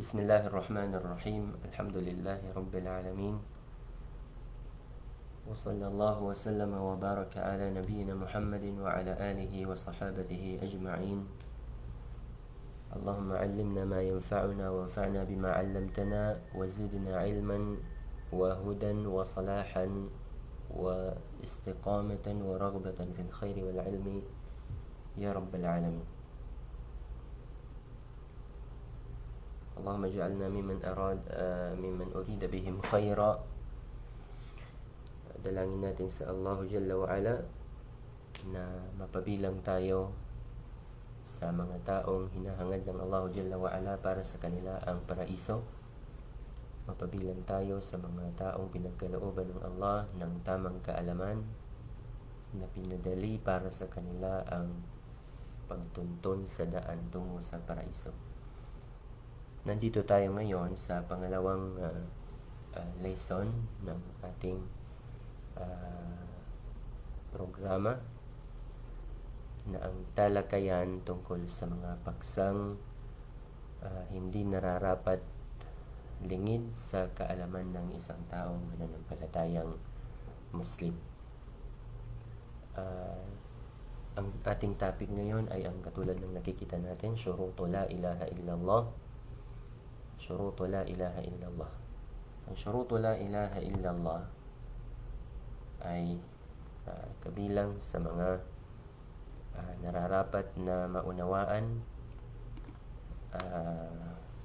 Bismillahirrahmanirrahim. Alhamdulillahi Rabbil Alamin. Wa sallallahu wa sallama wa baraka ala nabiyyina Muhammadin wa ala alihi wa sahabatihi ajma'in. Allahumma allimna ma yanfa'una wa anfa'na bima 'allamtana wa zidna 'ilman wa hudan wa salahan wa istiqamatan wa raghbatan fil khairi wal 'ilmi ya Rabbil Alamin. Allahumma ja'alna mimman urida bihim khaira. Dalangin natin sa Allah Jalla wa Ala na mapabilang tayo sa mga taong hinahangad ng Allah Jalla wa Ala para sa kanila ang paraiso. Mapabilang tayo sa mga taong pinagkalooban ng Allah ng tamang kaalaman na pinadali para sa kanila ang pagtuntun sa daan tungo sa paraiso. Nandito tayo ngayon sa pangalawang lesson ng ating programa na ang talakayan tungkol sa mga paksang hindi nararapat lingid sa kaalaman ng isang taong mananampalatayang Muslim. Ang ating topic ngayon ay ang katulad ng nakikita natin, syurutu la ilaha illallah. Syurutu la ilaha illallah. Ang syurutu la ilaha illallah ay kabilang sa mga nararapat na maunawaan,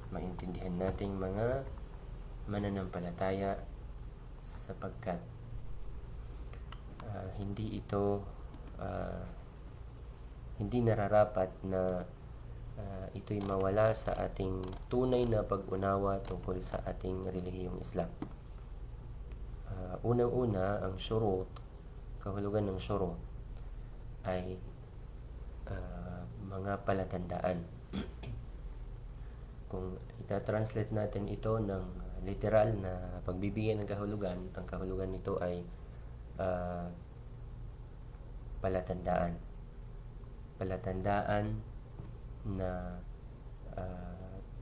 maintindihan nating mga mananampalataya sapagkat hindi nararapat na ito'y mawala sa ating tunay na pag-unawa tungkol sa ating relihiyong Islam. Unang-una, ang syurut, kahulugan ng syurut ay mga palatandaan. Kung ita-translate natin ito ng literal na pagbibigay ng kahulugan, ang kahulugan nito ay palatandaan. Palatandaan na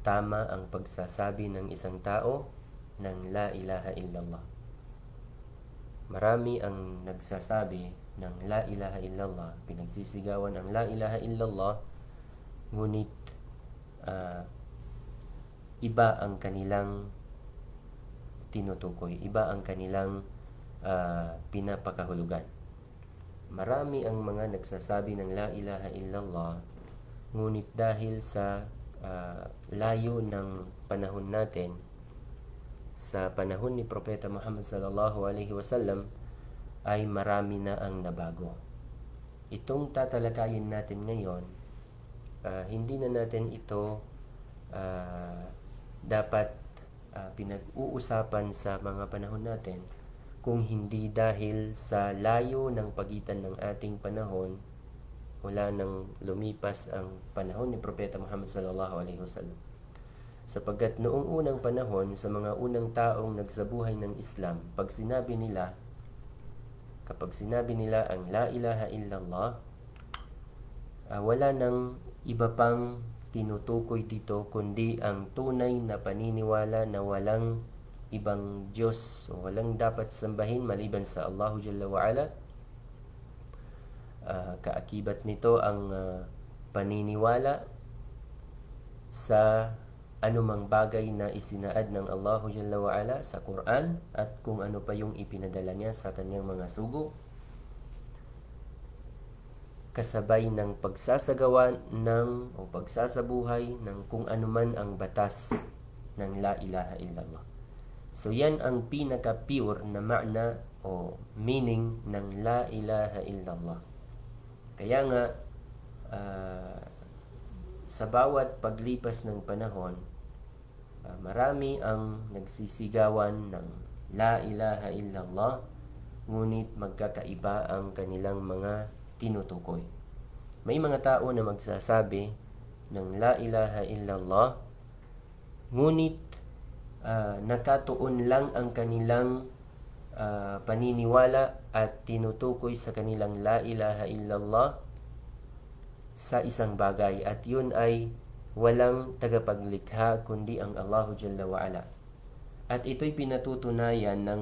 tama ang pagsasabi ng isang tao ng la ilaha illallah. Marami ang nagsasabi ng la ilaha illallah, pinagsisigawan ang la ilaha illallah, ngunit iba ang kanilang tinutukoy, iba ang kanilang pinapakahulugan. Marami ang mga nagsasabi ng la ilaha illallah, ngunit dahil sa layo ng panahon natin, sa panahon ni Propeta Muhammad sallallahu alaihi wasallam, ay marami na ang nabago. Itong tatalakayin natin ngayon, hindi na natin ito dapat pinag-uusapan sa mga panahon natin kung hindi dahil sa layo ng pagitan ng ating panahon mula nang lumipas ang panahon ni Propeta Muhammad sallallahu alaihi wasallam. Sapagkat noong unang panahon, sa mga unang taong nagsabuhay ng Islam, kapag sinabi nila ang la ilaha illallah, wala nang iba pang tinutukoy dito kundi ang tunay na paniniwala na walang ibang Diyos o walang dapat sambahin maliban sa Allah Jalla wa Ala. Kaakibat nito ang paniniwala sa anumang bagay na isinaad ng Allah Jalla wa Ala sa Quran at kung ano pa yung ipinadala niya sa kanyang mga sugo, kasabay ng pagsasagawa o pagsasabuhay ng kung anuman ang batas ng la ilaha illallah. So yan ang pinaka-pure na ma'na o meaning ng la ilaha illallah. Kaya nga, sa bawat paglipas ng panahon, marami ang nagsisigawan ng la ilaha illallah, ngunit magkakaiba ang kanilang mga tinutukoy. May mga tao na magsasabi ng la ilaha illallah, ngunit nakatuon lang ang kanilang paniniwala at tinutukoy sa kanilang la ilaha illallah sa isang bagay, at yun ay walang tagapaglikha kundi ang Allahu Jalla wa Ala. At ito'y pinatutunayan ng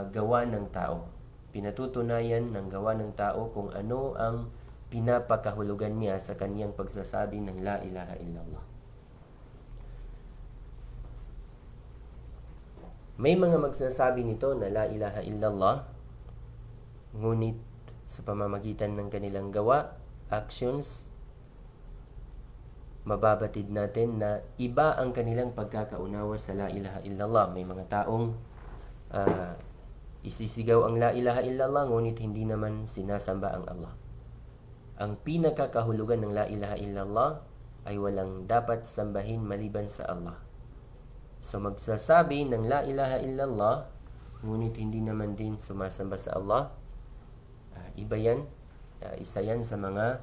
gawa ng tao. Pinatutunayan ng gawa ng tao kung ano ang pinapakahulugan niya sa kaniyang pagsasabi ng La ilaha illallah. May mga magsasabi nito na La ilaha illallah, ngunit sa pamamagitan ng kanilang gawa, actions, mababatid natin na iba ang kanilang pagkakaunawa sa La ilaha illallah. May mga taong isisigaw ang La ilaha illallah, ngunit hindi naman sinasamba ang Allah. Ang pinakakahulugan ng La ilaha illallah ay walang dapat sambahin maliban sa Allah. So magsasabi ng La ilaha illallah, ngunit hindi naman din sumasamba sa Allah, iba yan. Isa yan sa mga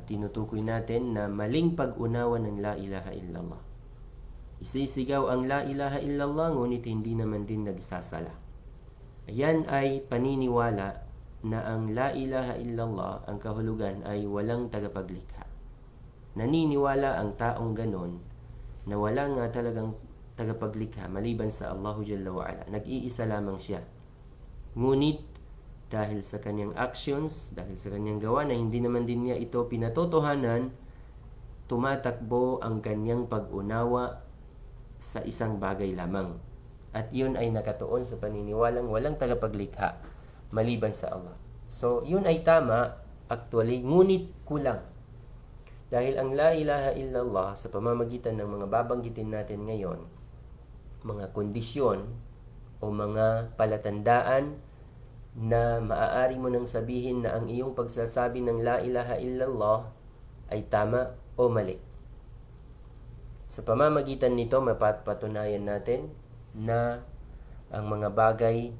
tinutukoy natin na maling pag-unawa ng La ilaha illallah. Isisigaw ang La ilaha illallah, ngunit hindi naman din nagsasala. Ayan ay paniniwala na ang La ilaha illallah, ang kahulugan ay walang tagapaglikha. Naniniwala ang taong ganon na wala nga talagang tagapaglikha maliban sa Allahu Jalla wa Ala. Nag-iisa lamang siya. Ngunit dahil sa kanyang actions, dahil sa kanyang gawa na hindi naman din niya ito pinatotohanan, tumatakbo ang kanyang pag-unawa sa isang bagay lamang. At yun ay nakatuon sa paniniwalang walang tagapaglikha maliban sa Allah. So yun ay tama actually, ngunit kulang. Dahil ang La ilaha illallah sa pamamagitan ng mga babanggitin natin ngayon, mga kondisyon o mga palatandaan na maaari mo nang sabihin na ang iyong pagsasabi ng La ilaha illallah ay tama o mali. Sa pamamagitan nito, mapapatunayan natin na ang mga bagay,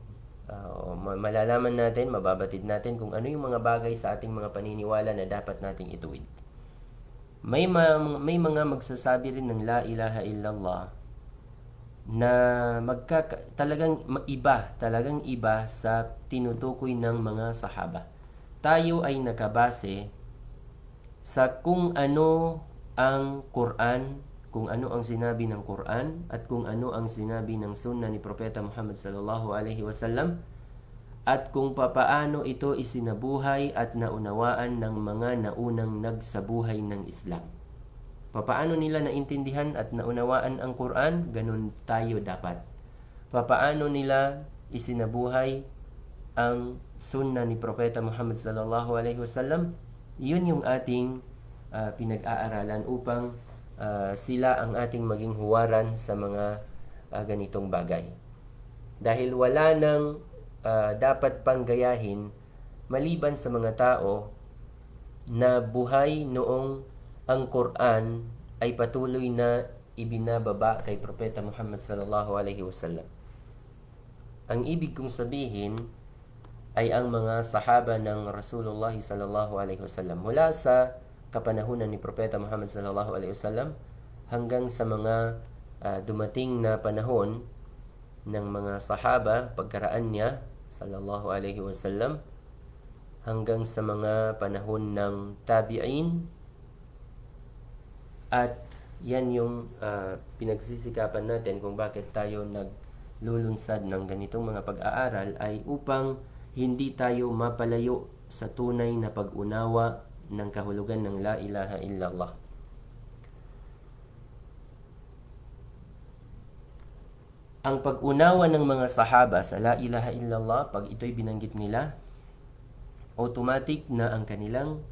malalaman natin, mababatid natin kung ano yung mga bagay sa ating mga paniniwala na dapat nating ituwid. May mga magsasabi rin ng La ilaha illallah na talagang iba sa tinutukoy ng mga sahaba. Tayo ay nakabase sa kung ano ang Quran, kung ano ang sinabi ng Quran at kung ano ang sinabi ng sunnah ni Propeta Muhammad sallallahu alaihi wasallam, at kung papaano ito isinabuhay at naunawaan ng mga naunang nagsabuhay ng Islam. Papaano nila naintindihan at naunawaan ang Quran, ganun tayo dapat. Papaano nila isinabuhay ang sunnah ni Propeta Muhammad sallallahu alaihi wasallam, yun yung ating pinag-aaralan upang sila ang ating maging huwaran sa mga ganitong bagay. Dahil wala nang dapat pang gayahin maliban sa mga tao na buhay noong ang Quran ay patuloy na ibinababa kay Propeta Muhammad sallallahu alaihi wasallam. Ang ibig kong sabihin ay ang mga sahaba ng Rasulullah sallallahu alaihi wasallam mula sa kapanahunan ni Propeta Muhammad sallallahu alaihi wasallam hanggang sa mga dumating na panahon ng mga sahaba pagkaraan niya sallallahu alaihi wasallam hanggang sa mga panahon ng tabi'in, at yan yung pinagsisikapan natin kung bakit tayo naglulunsad ng ganitong mga pag-aaral, ay upang hindi tayo mapalayo sa tunay na pag-unawa ng kahulugan ng La ilaha illallah. Ang pag-unawa ng mga sahaba sa La ilaha illallah, pag ito'y binanggit nila, automatic na ang kanilang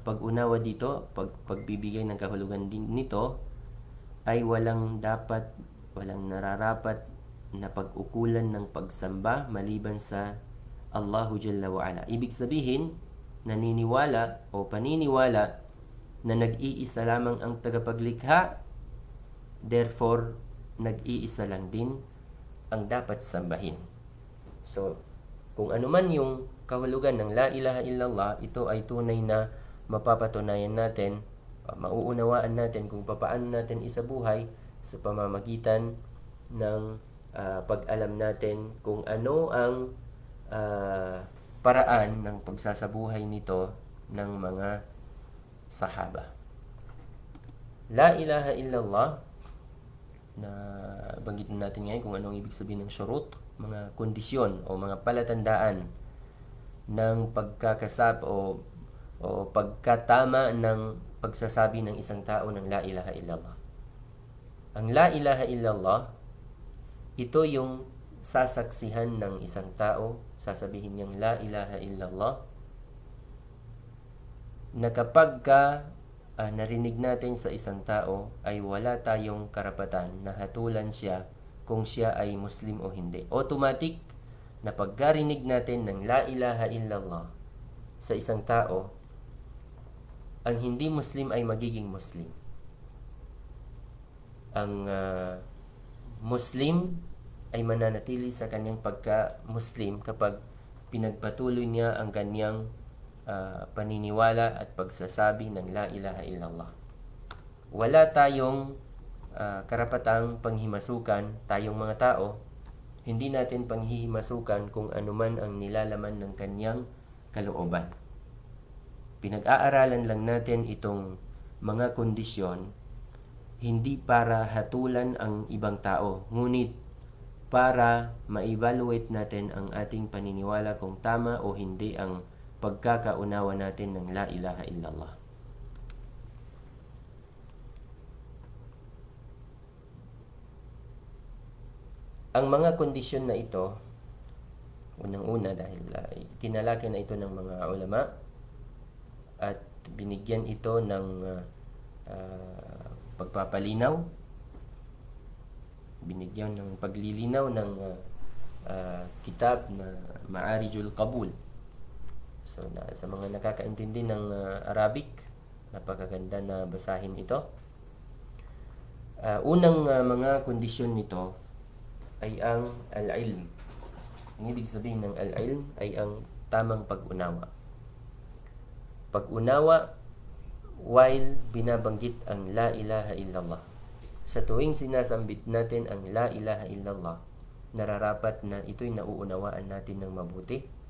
pag-unawa dito, pagbibigay ng kahulugan din nito, ay walang nararapat na pag-ukulan ng pagsamba maliban sa Allahu Jalla wa Ala. Ibig sabihin, naniniwala o paniniwala na nag-iisa lamang ang tagapaglikha, therefore nag-iisa lang din ang dapat sambahin. So, kung ano man yung kahulugan ng La ilaha illallah, ito ay tunay na mapapatunayan natin, mauunawaan natin kung paano natin isabuhay sa pamamagitan ng pag-alam natin kung ano ang paraan ng pagsasabuhay nito ng mga sahaba. La ilaha illallah, na banggitin natin ngayon kung anong ibig sabihin ng syurut, mga kondisyon o mga palatandaan ng pagkakasab o pagkatama ng pagsasabi ng isang tao ng la ilaha illallah. Ang la ilaha illallah, ito yung sasaksihan ng isang tao, sasabihin niyang la ilaha illallah, na kapag narinig natin sa isang tao ay wala tayong karapatan na hatulan siya kung siya ay Muslim o hindi. Automatic na pagkarinig natin ng la ilaha illallah sa isang tao, ang hindi Muslim ay magiging Muslim. Ang Muslim ay mananatili sa kanyang pagka-Muslim kapag pinagpatuloy niya ang kanyang paniniwala at pagsasabi ng la ilaha illallah. Wala tayong karapatang panghimasukan, tayong mga tao, hindi natin panghihimasukan kung anuman ang nilalaman ng kanyang kalooban. Pinag-aaralan lang natin itong mga kondisyon, hindi para hatulan ang ibang tao, ngunit para ma-evaluate natin ang ating paniniwala kung tama o hindi ang pagkakaunawa natin ng la ilaha illallah. Ang mga kondisyon na ito, unang-una dahil tinalaki na ito ng mga ulama at binigyan ito ng pagpapalinaw, binigyan ng paglilinaw ng kitab na Ma'arijul Qabul. So sa mga nakakaintindi ng Arabic, napakaganda na basahin ito. Unang mga kondisyon nito ay ang al-ilm. Ang ibig sabihin ng al-ilm ay ang tamang pag-unawa. Pag-unawa while binabanggit ang la ilaha illallah. Sa tuwing sinasambit natin ang la ilaha illallah, nararapat na ito'y nauunawaan natin ng mabuti.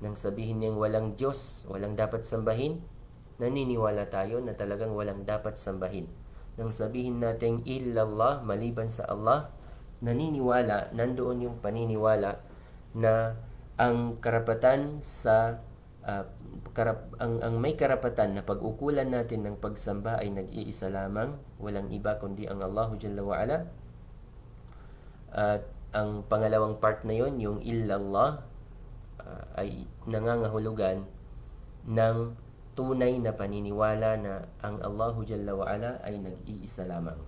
Nang sabihin niyang walang Diyos, walang dapat sambahin, naniniwala tayo na talagang walang dapat sambahin. Nang sabihin natin illallah, maliban sa Allah, naniniwala, nandoon yung paniniwala na ang karapatan sa ang may karapatan na pag-ukulan natin ng pagsamba ay nag-iisa lamang, walang iba kundi ang Allahu Jalla wa Ala. At ang pangalawang part na yon, yung illallah, ay nangangahulugan ng tunay na paniniwala na ang Allahu Jalla wa Ala ay nag-iisa lamang.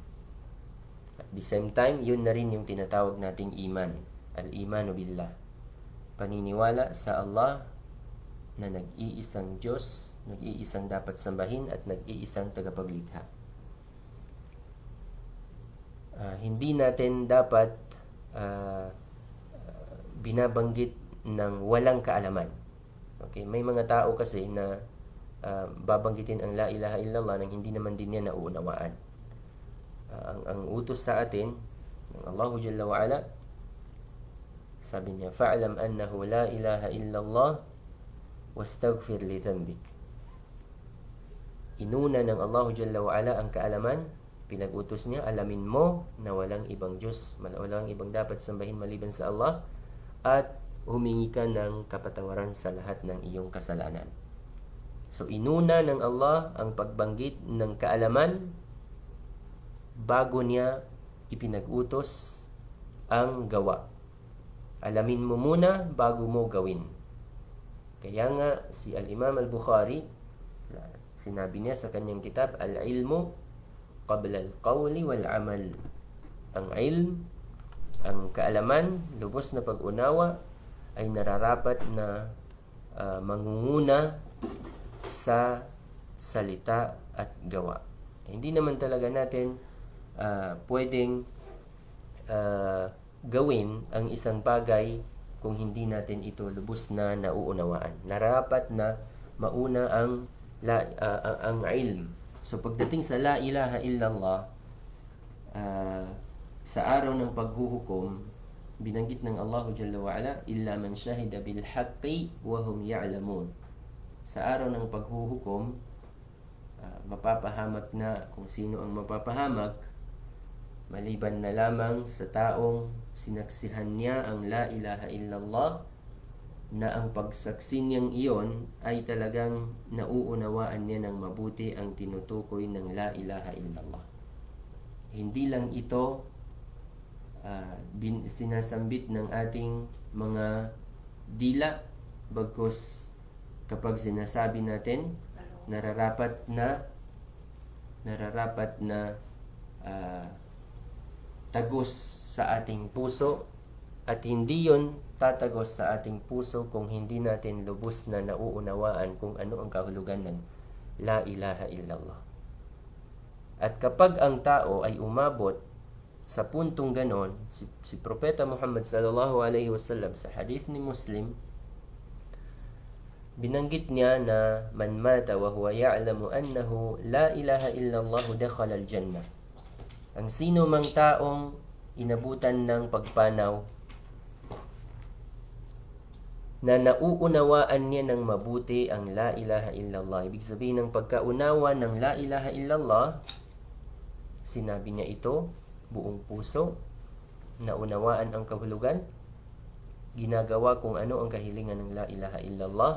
At the same time, yun na rin yung tinatawag nating iman, al-imanu billah, paniniwala sa Allah na nag-iisang Diyos, nag-iisang dapat sambahin at nag-iisang tagapaglikha. Hindi natin dapat binabanggit ng walang kaalaman. Okay, may mga tao kasi na babanggitin ang la ilaha illallah nang hindi naman din niya nauunawaan. Ang utos sa atin ng Allahu Jalla wa Ala, sabi niya, fa'lam annahu la ilaha illallah wastaghfir li dhanbik. Inuna ng Allahu Jalla wa Ala ang kaalaman, pinag-utos niya, alamin mo na walang ibang Diyos, walang ibang dapat sambahin maliban sa Allah, at humingi ka ng kapatawaran sa lahat ng iyong kasalanan. So inuna ng Allah ang pagbanggit ng kaalaman bago niya ipinag-utos ang gawa. Alamin mo muna bago mo gawin. Kaya nga si Al-Imam Al-Bukhari, sinabi niya sa kanyang kitab, al-ilmu qabla al-qawli wal-amal. Ang ilm, ang kaalaman, lubos na pag-unawa, ay nararapat na mangunguna sa salita at gawa. Hindi naman talaga natin pwedeng gawin ang isang bagay kung hindi natin ito lubos na nauunawaan. Nararapat na mauna ang ilm. So pagdating sa la ilaha illallah, sa araw ng paghuhukom, binanggit ng Allah Jalla wa Ala, illa man shahida bil haqqi wa hum ya'lamun. Sa araw ng paghuhukom, mapapahamak na kung sino ang mapapahamak, maliban na lamang sa taong sinaksihan niya ang la ilaha illallah, na ang pagsaksi niyang iyon ay talagang nauunawaan niya ng mabuti ang tinutukoy ng la ilaha illallah. Hindi lang ito sinasambit ng ating mga dila, bagkus kapag sinasabi natin, nararapat na tagos sa ating puso, at hindi yon tatagos sa ating puso kung hindi natin lubos na nauunawaan kung ano ang kahulugan ng la ilaha illallah. At kapag ang tao ay umabot sa puntong ganon, si Propeta Muhammad sallallahu alaihi wasallam sa hadith ni Muslim, binanggit niya na man mata wa huwa ya'lamu annahu la ilaha illallah dakhala al-jannah. Ang sino mang taong inabutan ng pagpanaw na nauunawaan niya ng mabuti ang la ilaha illallah, ibig sabihin ng pagkaunawa ng la ilaha illallah, sinabi niya ito buong puso, naunawaan ang kahulugan, ginagawa kung ano ang kahilingan ng la ilaha illallah,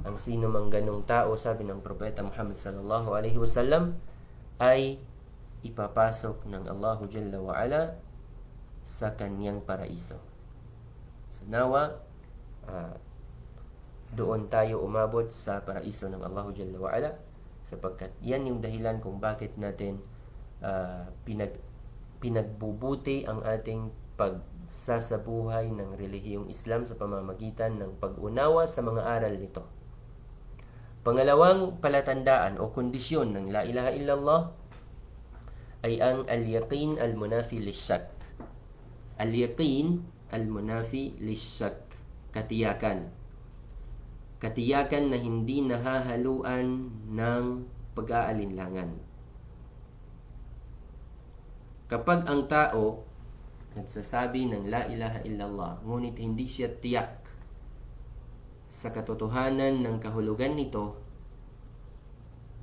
ang sino mang ganong tao, sabi ng Propeta Muhammad sallallahu alaihi wasallam, ay ipapasok ng Allahu Jalla wa Ala sa kanyang paraiso. So nawa, doon tayo umabot sa paraiso ng Allahu Jalla wa Ala, sapagkat yan yung dahilan kung bakit natin pinagbubuti ang ating pagsasabuhay ng relihiyong Islam sa pamamagitan ng pag-unawa sa mga aral nito. Pangalawang palatandaan o kondisyon ng la ilaha illallah ay ang al-yaqin al-munafi lish-shak. Al-yaqin al-munafi lish-shak, katiyakan. Katiyakan na hindi nahahaluan ng pag-aalinlangan. Kapag ang tao nagsasabi ng la ilaha illallah, ngunit hindi siya tiyak sa katotohanan ng kahulugan nito,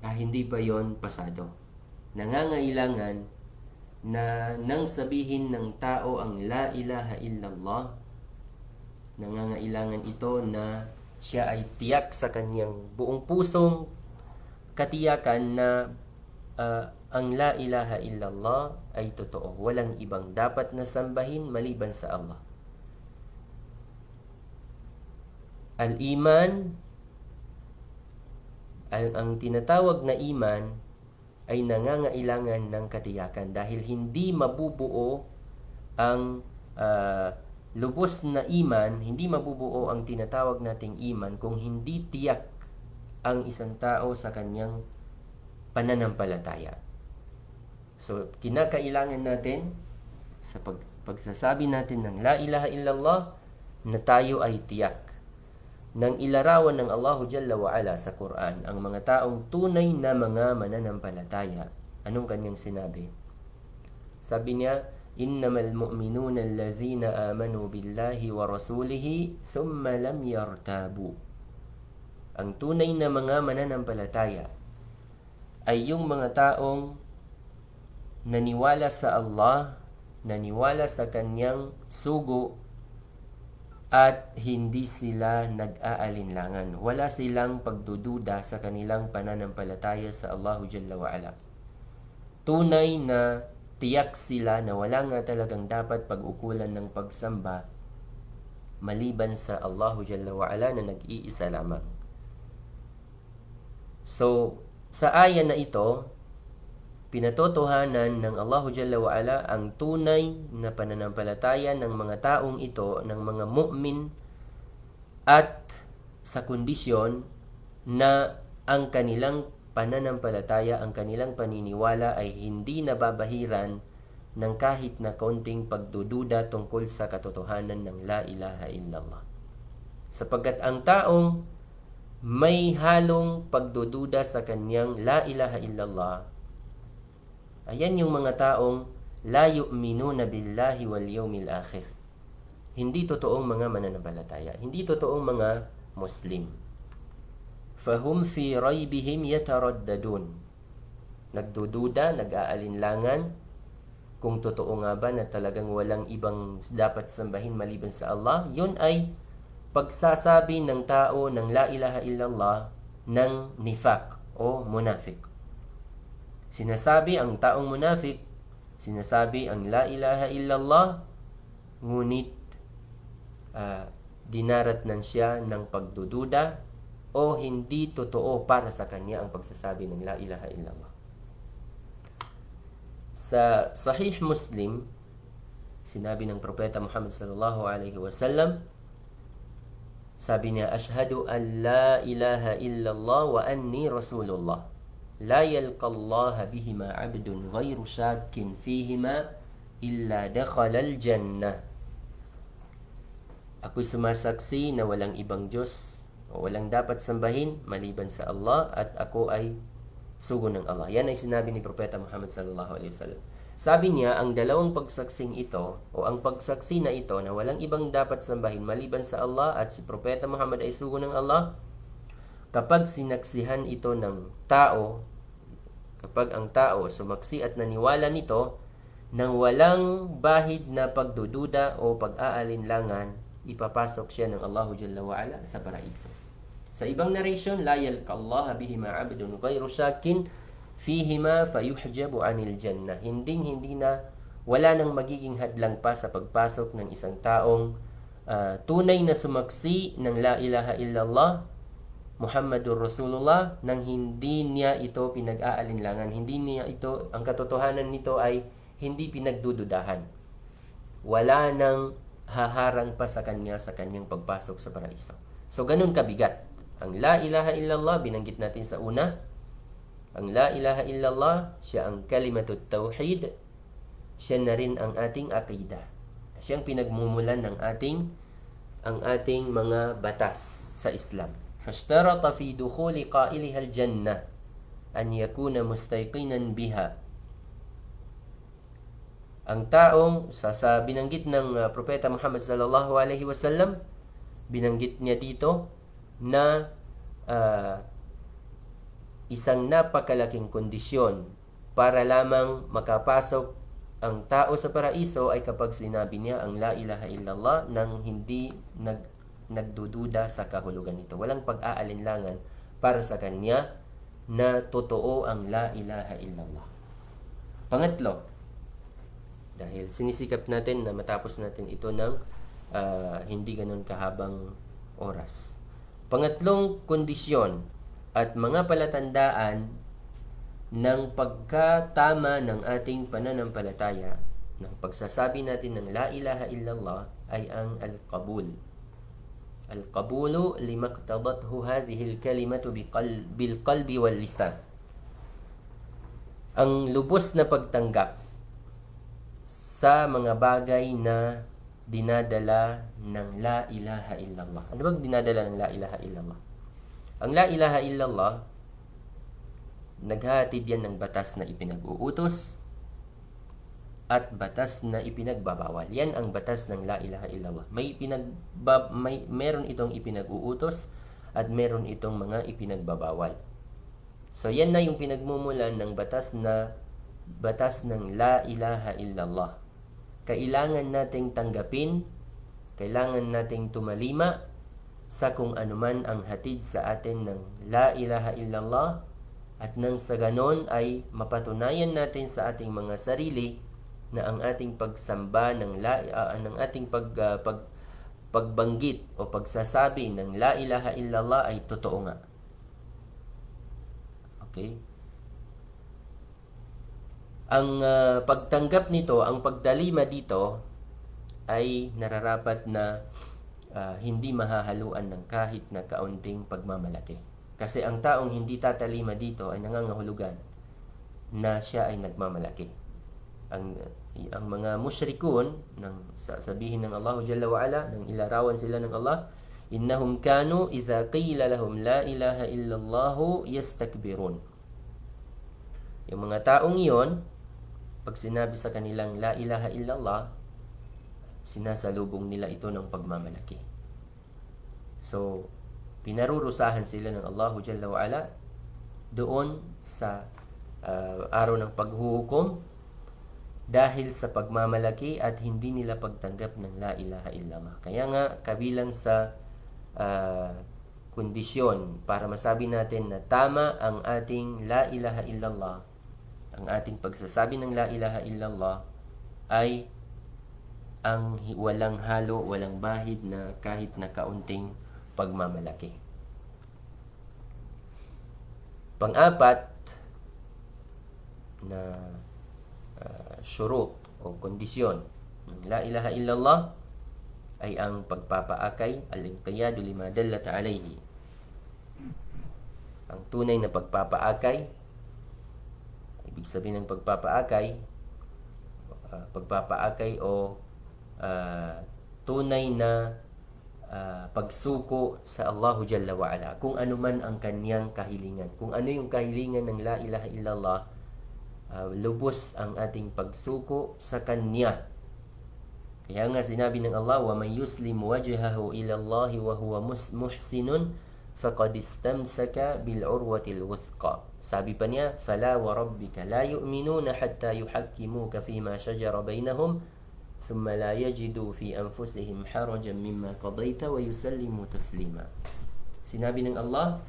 hindi pa yon pasado. Nangangailangan na nang sabihin ng tao ang la ilaha illallah, nangangailangan ito na siya ay tiyak sa kanyang buong pusong katiyakan na ang la ilaha illallah ay totoo. Walang ibang dapat na sambahin maliban sa Allah. Al-iman, ang tinatawag na iman, ay nangangailangan ng katiyakan dahil hindi mabubuo ang lubos na iman, hindi mabubuo ang tinatawag nating iman kung hindi tiyak ang isang tao sa kanyang pananampalataya. So, kinakailangan natin sa pagsasabi natin ng la ilaha illallah na tayo ay tiyak. Nang ilarawan ng Allahu Jalla wa Ala sa Quran ang mga taong tunay na mga mananampalataya, anong kanyang sinabi? Sabi niya, innamal mu'minuna allazina amanu billahi wa rasulihi thumma lam yartabu. Ang tunay na mga mananampalataya ay yung mga taong naniwala sa Allah, naniwala sa kanyang sugo, at hindi sila nag-aalinlangan. Wala silang pagdududa sa kanilang pananampalataya sa Allahu Jalla wa Ala. Tunay na tiyak sila na wala nga talagang dapat pag-ukulan ng pagsamba maliban sa Allahu Jalla wa Ala na nag-iisa lamang. So, sa aya na ito, pinatotohanan ng Allahu Jalla wa Ala ang tunay na pananampalataya ng mga taong ito, ng mga mu'min, at sa kondisyon na ang kanilang pananampalataya, ang kanilang paniniwala ay hindi nababahiran ng kahit na konting pagdududa tungkol sa katotohanan ng la ilaha illallah. Sapagkat ang taong may halong pagdududa sa kanyang la ilaha illallah, ayan yung mga taong la yu'minuna billahi wal yawmil akhir. Hindi totoong mga mananampalataya, hindi totoong mga Muslim. fahum fi raybihim yataraddadun. Nagdududa, nag-aalinlangan kung totoo nga ba na talagang walang ibang dapat sambahin maliban sa Allah. Yun ay pagsasabi ng tao ng la ilaha illallah ng nifaq o munafik. Sinasabi ang taong munafik, sinasabi ang la ilaha illallah, ngunit dinaratnan siya ng pagdududa o hindi totoo para sa kanya ang pagsasabi ng la ilaha illallah. Sa Sahih Muslim, sinabi ng Propeta Muhammad sallallahu alaihi wasallam, sabi niya, ashhadu an la ilaha illallah wa anni rasulullah. La yalqallaha bihima abdun ghayru shakkin fihima illa dakhalal jannah. Ako'y sumasaksi na walang ibang Diyos o walang dapat sambahin maliban sa Allah at ako ay sugo ng Allah. Yan ay sinabi ni Propeta Muhammad sallallahu alaihi wasallam. Sabi niya, ang dalawang pagsaksing ito o ang pagsaksi na ito na walang ibang dapat sambahin maliban sa Allah at si Propeta Muhammad ay sugo ng Allah, kapag sinaksihan ito ng tao, kapag ang tao sumaksi at naniwala nito nang walang bahid na pagdududa o pag-aalinlangan, ipapasok siya ng Allahu Jalla wa'ala sa paraiso. Sa ibang narration, la yalqallaha bihima abdun ghayru shakin fihima fayuhjabu anil jannah. Hindi na wala nang magiging hadlang pa sa pagpasok ng isang taong tunay na sumaksi ng la ilaha illallah Muhammadur Rasulullah nang hindi niya ito pinag-aalinlangan, hindi niya ito, ang katotohanan nito ay hindi pinagdududahan. Wala nang haharang pa sa kanya sa kanyang pagpasok sa paraiso. So ganun kabigat. Ang la ilaha illallah, binanggit natin sa una, ang la ilaha illallah, siya ang kalimatut tauhid, siya na rin ang ating aqidah. Siya ang pinagmumulan ng ang ating mga batas sa Islam. فاشترط في دخول قائلها الجنة أن يكون مستيقنا بها. Ang taong sa binanggit ng Propeta Muhammad sallallahu alaihi wasallam, binanggit niya dito na isang napakalaking kondisyon para lamang makapasok ang tao sa paraiso ay kapag sinabi niya ang la ilaha illallah nang hindi nagdududa sa kahulugan nito. Walang pag-aalinlangan para sa kanya na totoo ang la ilaha illallah. Pangatlo, dahil sinisikap natin na matapos natin ito ng hindi ganun kahabang oras. Pangatlong kondisyon at mga palatandaan ng pagkatama ng ating pananampalataya ng pagsasabi natin ng la ilaha illallah ay ang al-qabul. Al-qabulu limaqtadathu hadhihi al-kalimatu bil-qalbi wal-lisan. Ang lubos na pagtanggap sa mga bagay na dinadala ng la ilaha illallah. Ano bang dinadala ng la ilaha illallah? Ang la ilaha illallah, naghahatid yan ng batas na ipinag-uutos at batas na ipinagbabawal. Yan ang batas ng la ilaha illallah. Meron itong ipinag-uutos at meron itong mga ipinagbabawal. So yan na yung pinagmumulan ng batas ng la ilaha illallah. Kailangan nating tanggapin, kailangan nating tumalima sa kung anuman ang hatid sa atin ng la ilaha illallah, at nang sa ganon ay mapatunayan natin sa ating mga sarili na ang ating pagsamba ng ating pagbanggit o pagsasabi ng la ilaha illallah ay totoo nga. Okay? Ang pagtanggap nito, ang pagdalima dito ay nararapat na hindi mahahaluan ng kahit na kaunting pagmamalaki. Kasi ang taong hindi tatalima dito ay nangangahulugan na siya ay nagmamalaki. Ang mga musyrikun, sabihin ng Allah Jalla wa'ala, nang ilarawan sila ng Allah, innahum kanu idha qila lahum la ilaha illallahu yastakbirun. Yung mga taong iyon, pag sinabi sa kanilang la ilaha illallah, sinasalubong nila ito ng pagmamalaki. So, Pinarurusahan sila ng Allahu Jalla wa Ala doon sa araw ng paghuhukom dahil sa pagmamalaki at hindi nila pagtanggap ng la ilaha illallah. Kaya nga kabilang sa kondisyon para masabi natin na tama ang ating la ilaha illallah, ang ating pagsasabi ng la ilaha illallah ay ang walang halo, walang bahid na kahit na kaunting pagmamalaki. Pang-apat na syurut o kondisyon ng la ilaha illallah ay ang pagpapaakay, al-inqiyadu lima dallat alayhi. Ang tunay na pagpapaakay, ibig sabihin ng pagpapaakay o tunay na pagsuko sa Allahu Jalla wa Ala, kung ano man ang kanyang kahilingan. Kung ano yung kahilingan ng la ilaha illallah, lubos ang ating pagsuko sa kanya. Kaya nga sinabi ng Allah, wa man yuslim wajhahu ila Allah wa huwa muhsinun faqad istamsaka bil urwatil wuthqa. Sabi pa niya, fala wa rabbika la yu'minuna hatta yuhakkimuka fima shajara bainahum thumma la yajidu fi anfusihim harajan mimma qadayta wa yusallimu taslima. Sinabi ng Allah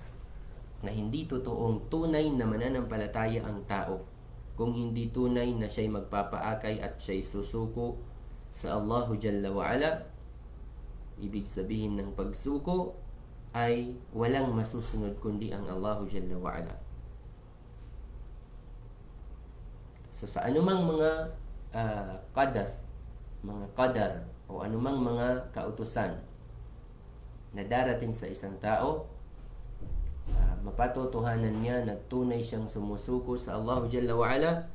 na hindi totoong tunay na mananampalataya ang tao kung hindi tunay na siya'y magpapaakay at siya'y susuko sa Allahu Jalla wa Ala. Ibig sabihin ng pagsuko ay walang masusunod kundi ang Allahu Jalla wa Ala. So sa anumang mga qadar o anumang mga kautusan na darating sa isang tao, mapatutuhanan niya na tunay siyang sumusuko sa Allahu Jalla wa Ala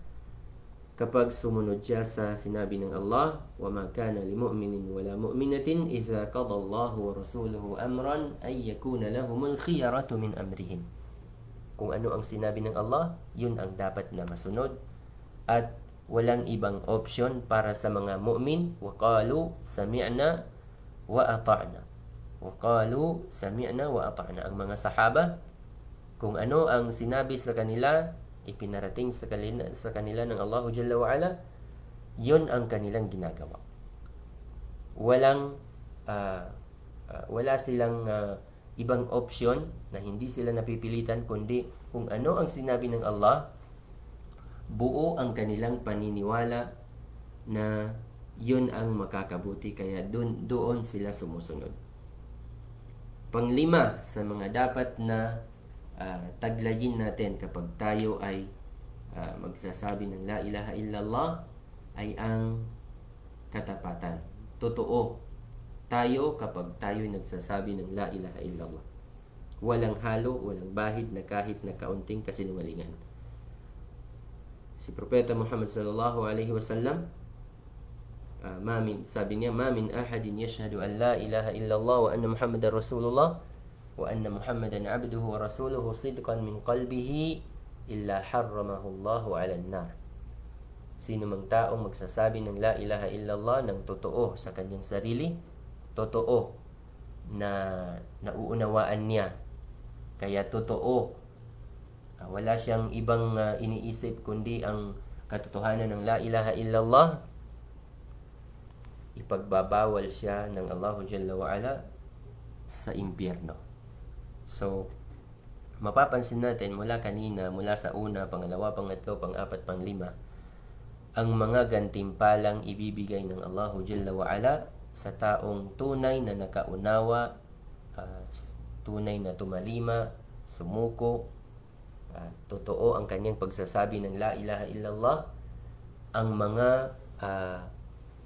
kapag sumunod siya sa sinabi ng Allah, wa ma kana limu'minin wala mu'minatin idza qada Allahu wa rasuluhu amran ay yakuna lahumul khiyaratu min amrihim. Kung ano ang sinabi ng Allah, yun ang dapat na masunod at walang ibang option para sa mga mu'min. Wa qalu sami'na wa ata'na. Wa qalu sami'na wa ata'na. Ang mga sahaba, kung ano ang sinabi sa kanila, ipinarating sa kanila ng Allahu Jalla wa Ala, yun ang kanilang ginagawa. Wala silang ibang option na hindi sila napipilitan, kundi kung ano ang sinabi ng Allah, buo ang kanilang paniniwala na yun ang makakabuti, kaya doon sila sumusunod. Panglima sa mga dapat na taglayin natin kapag tayo ay magsasabi ng la ilaha illallah ay ang katapatan. Totoo tayo kapag tayo nagsasabi ng la ilaha illallah. Walang halo, walang bahid na kahit na kaunting kasinungalingan. Si Propeta Muhammad sallallahu alaihi wasallam, sabi niya, ma min ahadin yashhadu an la ilaha illallah wa anna Muhammadar Rasulullah wa anna Muhammadan abduhu wa rasuluhu sidqan min qalbihi illa harramahu Allahu 'alan nar. Sino mang taong magsasabi ng la ilaha illallah ng totoo sa kanyang sarili, totoo na nauunawaan niya, kaya totoo, wala siyang ibang iniisip kundi ang katotohanan ng la ilaha illallah, ipagbabawal siya ng Allahu Jalla wa Ala sa impyerno. So, mapapansin natin mula kanina, mula sa una, pangalawa, pangatlo, pang-apat, panglima, ang mga gantimpalang ibibigay ng Allahu Jalla wa Ala sa taong tunay na nakaunawa, tunay na tumalima, sumuko, totoo ang kanyang pagsasabi ng la ilaha illallah. Ang mga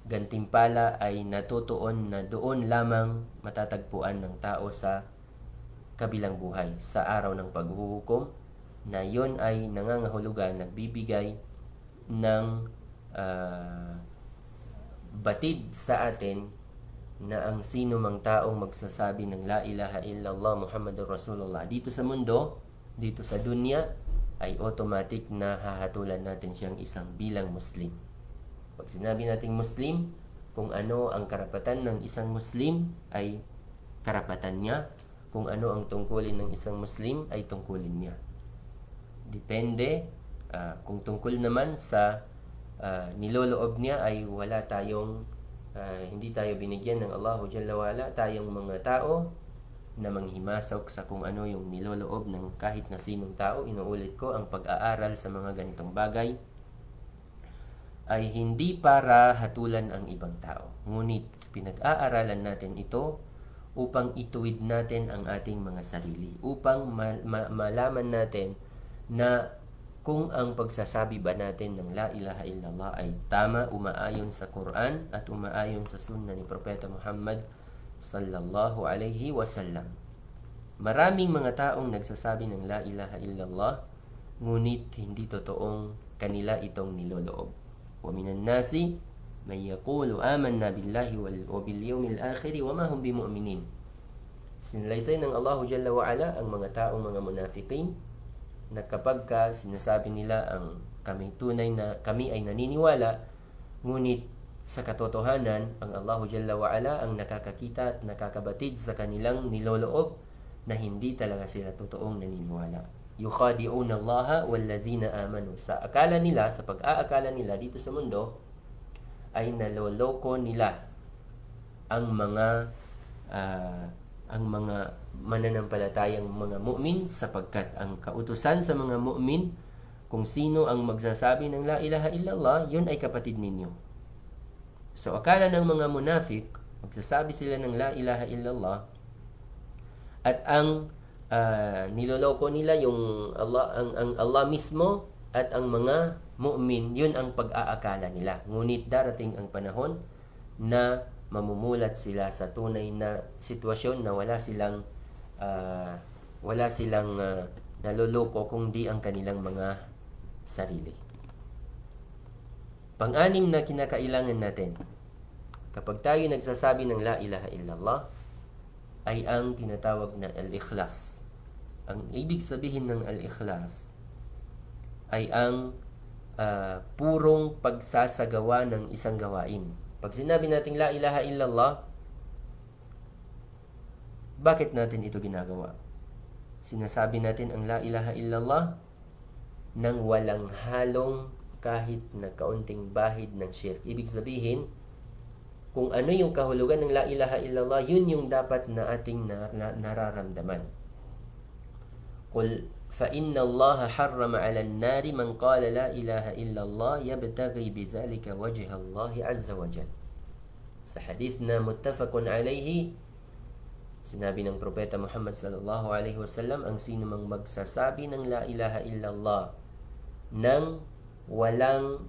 gantimpala ay natutuon na doon lamang matatagpuan ng tao sa kabilang buhay, sa araw ng paghuhukom, na yon ay nangangahulugan, nagbibigay ng batid sa atin na ang sino mang taong magsasabi ng la ilaha illallah Muhammadur Rasulullah dito sa mundo, dito sa dunya, ay automatic na hahatulan natin siyang isang bilang Muslim. Pag sinabi nating Muslim, kung ano ang karapatan ng isang Muslim ay karapatan niya. kung ano ang tungkulin ng isang Muslim ay tungkulin niya. Depende, kung tungkol naman sa niloloob niya ay wala tayong, hindi tayo binigyan ng Allahu Jalla wa'ala, tayong mga tao na manghimasok sa kung ano yung niloloob ng kahit na sinong tao. Inuulit ko, ang pag-aaral sa mga ganitong bagay ay hindi para hatulan ang ibang tao. Ngunit pinag-aaralan natin ito upang ituwid natin ang ating mga sarili, upang malaman natin na kung ang pagsasabi ba natin ng La ilaha illallah ay tama, umaayon sa Quran at umaayon sa sunna ni Propeta Muhammad sallallahu alaihi wasallam. Maraming mga taong nagsasabi ng La ilaha illallah, ngunit hindi totoong kanila itong niloloob. Wa minan nasi may yaqulu amanna billahi wa bil yawmil akhir wa ma hum bimu'minin. Sinalaysay ng Allahu Jalla wa Ala ang mga taong mga munafiqin na kapag sinasabi nila ang kami ay naniniwala, ngunit sa katotohanan ang Allahu Jalla wa Ala ang nakakakita at nakakabatid sa kanilang niloloob na hindi talaga sila totoong naniniwala. Yukhadi'una Allaha wallazina amanu. Sa pag-aakala nila dito sa mundo ay naloloko nila ang mga mananampalatayang mga mu'min, sapagkat ang kautusan sa mga mu'min, kung sino ang magsasabi ng La ilaha illallah, yun ay kapatid ninyo. So akala ng mga munafik, magsasabi sila ng La ilaha illallah, at ang niloloko nila yung ang Allah mismo at ang mga mu'min, yun ang pag-aakala nila. Ngunit darating ang panahon na mamumulat sila sa tunay na sitwasyon na wala silang naloloko kundi ang kanilang mga sarili. Pang-anim na kinakailangan natin kapag tayo nagsasabi ng La ilaha illallah ay ang tinatawag na al-ikhlas. Ang ibig sabihin ng al-ikhlas ay ang purong pagsasagawa ng isang gawain. Pag sinabi natin La ilaha illallah, bakit natin ito ginagawa? Sinasabi natin ang La ilaha illallah nang walang halong kahit na kaunting bahid ng syirk. Ibig sabihin, kung ano yung kahulugan ng La ilaha illallah, yun yung dapat na ating nararamdaman. Qul fa inna Allah harrama 'ala an-nari man qala la ilaha illallah yabtaghi bizalika wajha Allah azza wa jalla. Sa hadith na muttafaqun alayhi, sinabi ng Propeta Muhammad sallallahu alaihi wasallam, ang sino mang magsasabi ng La ilaha illallah nang walang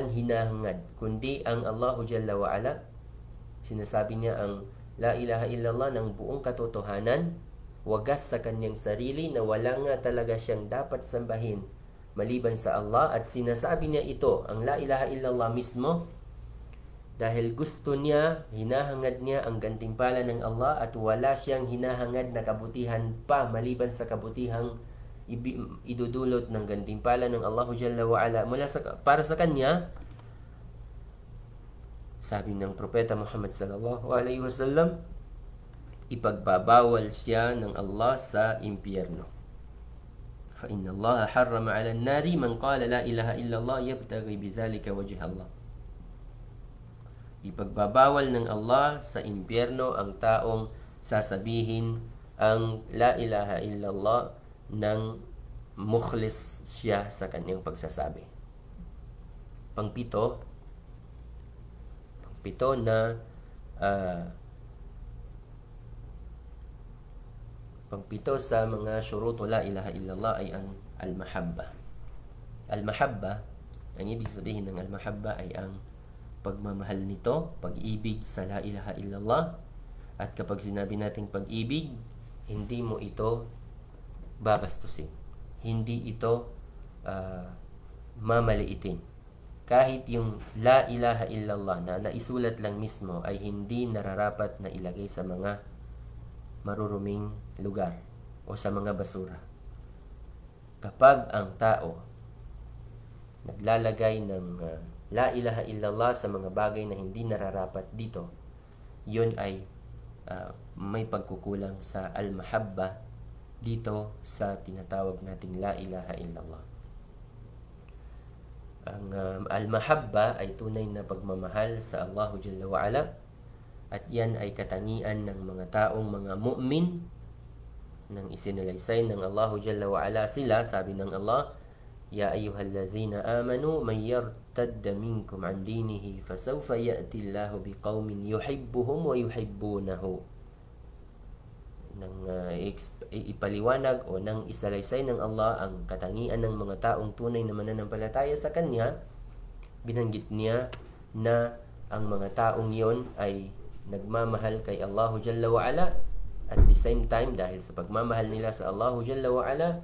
hinahangad kundi ang Allahu Jalla wa Ala, sinasabi niya ang La ilaha illallah ng buong katotohanan, wagas sa kanyang sarili na wala nga talaga siyang dapat sambahin maliban sa Allah, at sinasabi niya ito, ang La ilaha illallah mismo, dahil gusto niya, hinahangad niya ang gantimpala ng Allah at wala siyang hinahangad na kabutihan pa maliban sa kabutihang idudulot ng gantimpala ng Allahu Jalla wa Ala para sa kanya. Sabi ng Propeta Muhammad sallallahu alaihi wasallam, ipagbabawal siya ng Allah sa impyerno. Fa inna Allah harrama 'ala an-nari man qala la ilaha illallah yabtaghi bidhalika wajha Allah. Ipagbabawal ng Allah sa impyerno ang taong sasabihin ang La ilaha illallah nang mukhlis siya sa kanyang pagsasabi. Pangpito na pangpito sa mga syuruto La ilaha illallah ay ang al-mahabba. Al-mahabba, ang ibig sabihin ng al-mahabba ay ang pagmamahal nito, pag-ibig sa La ilaha illallah. At kapag sinabi nating pag-ibig, hindi mo ito babastusin, hindi ito mamaliitin. Kahit yung La ilaha illallah na naisulat lang mismo ay hindi nararapat na ilagay sa mga maruruming lugar o sa mga basura. Kapag ang tao naglalagay ng La ilaha illallah sa mga bagay na hindi nararapat dito, yun ay may pagkukulang sa al-mahabba dito sa tinatawag nating la ilaha illallah. Ang al-mahabba ay tunay na pagmamahal sa Allah Jalla wa'ala, at yan ay katangian ng mga taong mga mu'min nang isinalaysay ng Allah Jalla wa'ala sila. Sabi ng Allah, Ya ayyuhallazina amanu man yartadda minkum an dinihi fasawfa ya'ti Allahu biqaumin yuhibbuhum wa yuhibbunahu. Nang ipaliwanag o nang isalaysay ng Allah ang katangian ng mga taong tunay na mananampalataya sa Kanya, binanggit niya na ang mga taong yon ay nagmamahal kay Allahu Jalla wa'ala. At the same time, dahil sa pagmamahal nila sa Allahu Jalla wa'ala,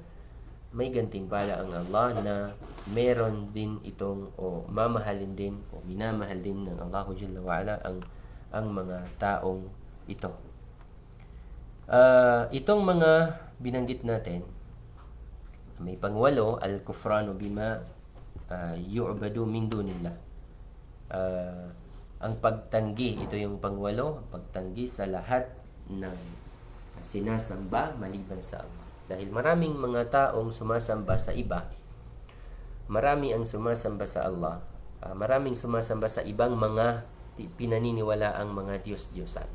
may gantimpala ang Allah na meron din itong o mamahalin din o minamahal din ng Allahu Jalla wa'ala ang mga taong ito. Itong mga binanggit natin, may pangwalo, al-kufranu bima yu'badu min dunillah. Ang pagtanggi, ito yung pangwalo, pagtanggi sa lahat ng sinasamba maliban sa Allah. Dahil maraming mga taong sumasamba sa iba, marami ang sumasamba sa Allah, maraming sumasamba sa ibang mga pinaniniwala ang mga Diyos-Diyosan.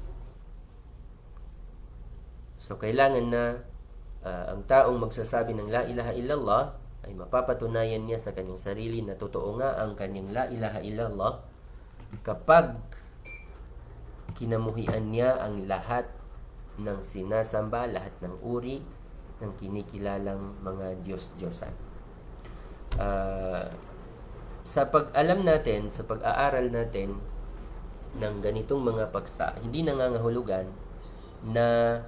So kailangan na ang taong magsasabi ng la ilaha illallah ay mapapatunayan niya sa kanyang sarili na totoo nga ang kanyang la ilaha illallah kapag kinamuhian niya ang lahat ng sinasamba, lahat ng uri ng kinikilalang mga Diyos-Diyosan. Sa pag-alam natin, sa pag-aaral natin ng ganitong mga paksa, hindi nangangahulugan na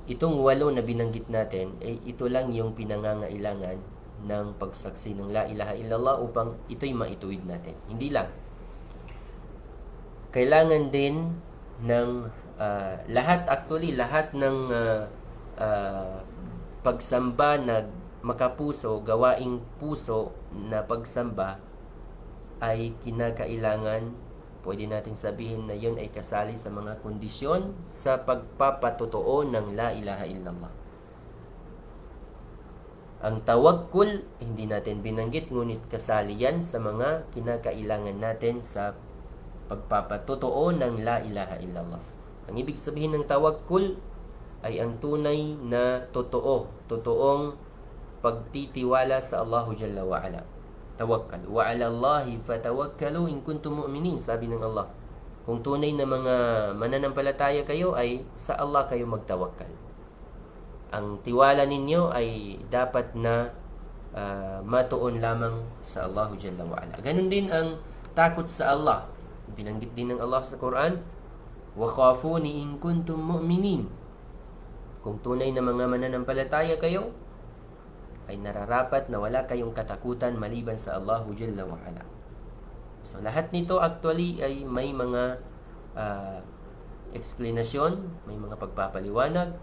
itong 8 na binanggit natin, ito lang yung pinangangailangan ng pagsaksi ng la ilaha illallah upang ito'y maituwid natin. Hindi lang. Kailangan din ng lahat ng pagsamba na makapuso, gawaing puso na pagsamba ay kinakailangan, pwede natin sabihin na yun ay kasali sa mga kondisyon sa pagpapatotoo ng la ilaha illallah. Ang tawakkul, hindi natin binanggit, ngunit kasali yan sa mga kinakailangan natin sa pagpapatotoo ng la ilaha illallah. Ang ibig sabihin ng tawakkul ay ang tunay na totoong pagtitiwala sa Allahu Jalla wa'ala. Tawakkal. Wa 'ala Allahi fatawakkalu in kuntum mu'minin, sabi ng Allah. Kung tunay na mga mananampalataya kayo ay sa Allah kayo magtawakkal. Ang tiwala ninyo ay dapat na matuon lamang sa Allahu Jalla wa'ala. Ganun din ang takot sa Allah. Binanggit din ng Allah sa Quran, wa khafuni in kuntum mu'minin. Kung tunay na mga mananampalataya kayo, ay nararapat na wala kayong katakutan maliban sa Allahu Jalla wa'ala. So lahat nito actually ay may mga explanation, may mga pagpapaliwanag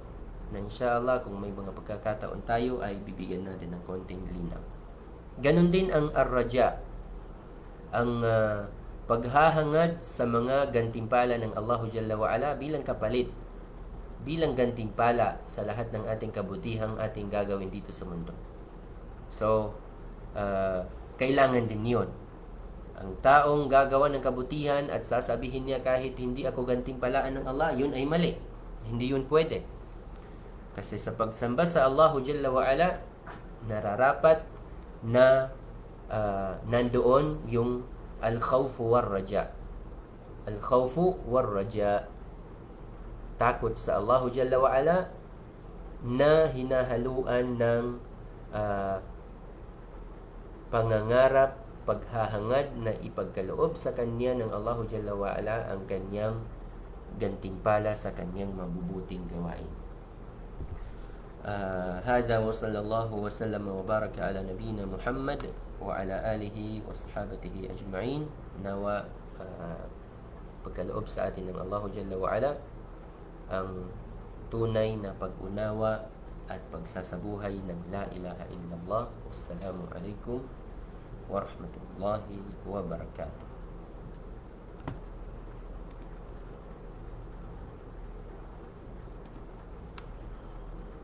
na inshallah kung may mga pagkakataon tayo ay bibigyan natin ng konting linaw. Ganon din ang ar-raja, ang paghahangad sa mga gantimpala ng Allahu Jalla wa'ala bilang kapalit, bilang gantimpala sa lahat ng ating kabutihang ating gagawin dito sa mundo. So, kailangan din yun. Ang taong gagawa ng kabutihan at sasabihin niya kahit hindi ako gantimpalaan ng Allah, yun ay mali. Hindi yun pwede. Kasi sa pagsamba sa Allahu Jalla wa'ala, nararapat na nandoon yung al-khawfu war-raja. Al-khawfu war-raja. Takot sa Allahu Jalla wa'ala na hinahaluan ng pangangarap, paghahangad na ipagkaloob sa Kanya ng Allahu Jalla wa'ala ang Kanyang gantimpala sa Kanyang mabubuting gawain. هذا وصلى الله وسلم وبارك على نبينا محمد وعلى آله وصحابته أجمعين. Nawa pagkaloob sa atin ng Allahu Jalla wa'ala ang tunay na pag-unawa at pagsasabuhay ng la ilaha illallah. Wassalamu alaikum warahmatullahi wabarakatuh.